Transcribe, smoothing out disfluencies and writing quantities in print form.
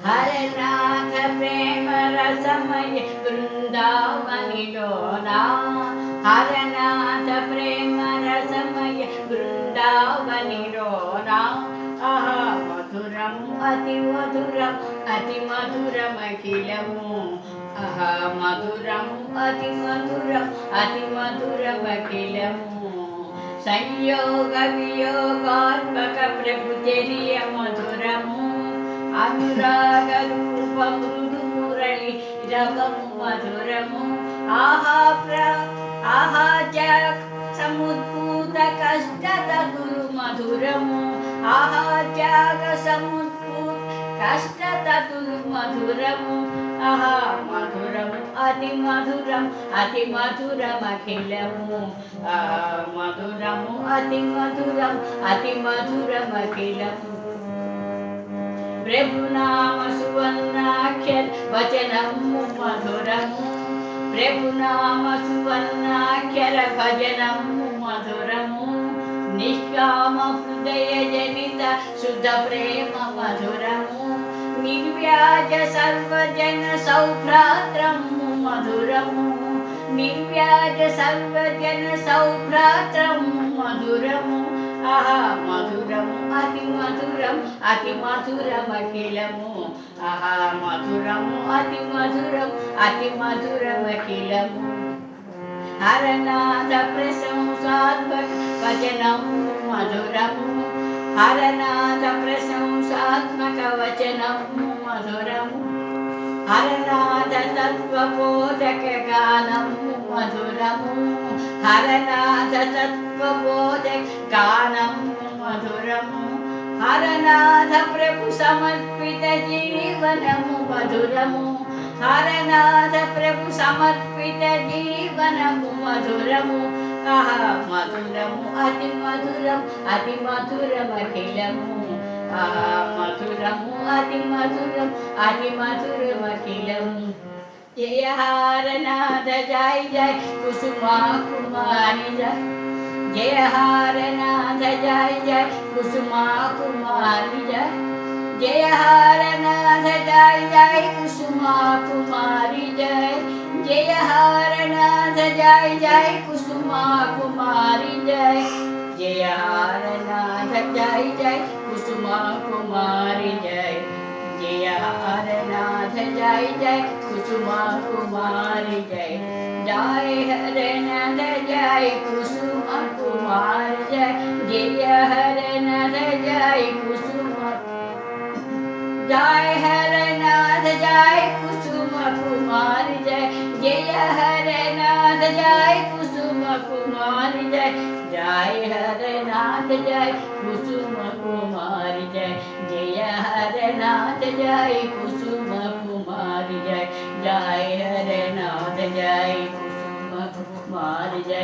హరనాథ ప్రేమ రసమయ బృందావనిలోనా హరనాథ ప్రేమ రసమయ బృందావనిలోనా ఆహా మధురం అతి మధురం అతి మధురమఖిలము ఆహా మధురం అతి మధురం అతి మధురమఖిలము సంయోగ వియోగాత్మక ప్రభుచర్య మధురము అనురాగ రూప మృదు మురళి రవము మధురము ఆహా సముద్భూత కష్ట తగులు మధురము ఆహా త్యాగ సముద్భూత కష్ట తగులు మధురము ఆహా మధురము అతి మధురం అతి మధురమఖిలము మధురము అతి మధురం అతి మధురమఖిలము ప్రభునామ సువర్ణాక్షర వచనము మధురము ప్రభునామ సువర్ణాక్షర భజనము మధురము నిష్కామ హృదయ జనిత శుద్ధ ప్రేమ మధురము నిర్వ్యాజ సర్వజన సౌభ్రాత్రము మధురము నిర్వ్యాజ సర్వజన సౌభ్రాత్రము మధురము ఆహా మధురము అతి మధురం అతి మధురమఖిలము ఆహా మధురము అతి మధురం అతి మధురమఖిలము హరనాథ ప్రశంసాత్మక వచనము మధురము హరనాథ ప్రశంసాత్మక వచనము మధురము హరనాథ తత్వబోధక గానము మధురము హరనాథ తత్వబోధక గానము మధురము హరనాథ ప్రభు సమర్పిత జీవనము మధురము హరనాథ ప్రభు సమర్పిత జీవనము మధురము ఆహా మధురము అతి మధురం అతి మధురమఖిలము ఆహా మధురము అతి మధురం అతి మధురమఖిలము జయ హరనాథ జయ జయ కుసుమా కుమారి జయ హరనాథ జయ జయ కుసుమా కుమారి జయ హరనాథ జయ జయ కుసుమా కుమారి జయ హరనాథ జయ జయ కుసుమా కుమారి జయ హరనాథ జయ జయ కుసుమా కుమారి జయ హరనాథ జయ జయ కుసుమా కుమారి జయ హరనాథ జయ కుసుమా కుమారి జయ హరనాథ జయ కుసుమా जय हरनाथ जय कुसुम कुमार जय हरनाथ जय कुसुम कुमार जय हरनाथ जय कुसुम कुमार जय हरनाथ जय कुसुम कुमार जय हरनाथ जय कुसुम कुमार जय।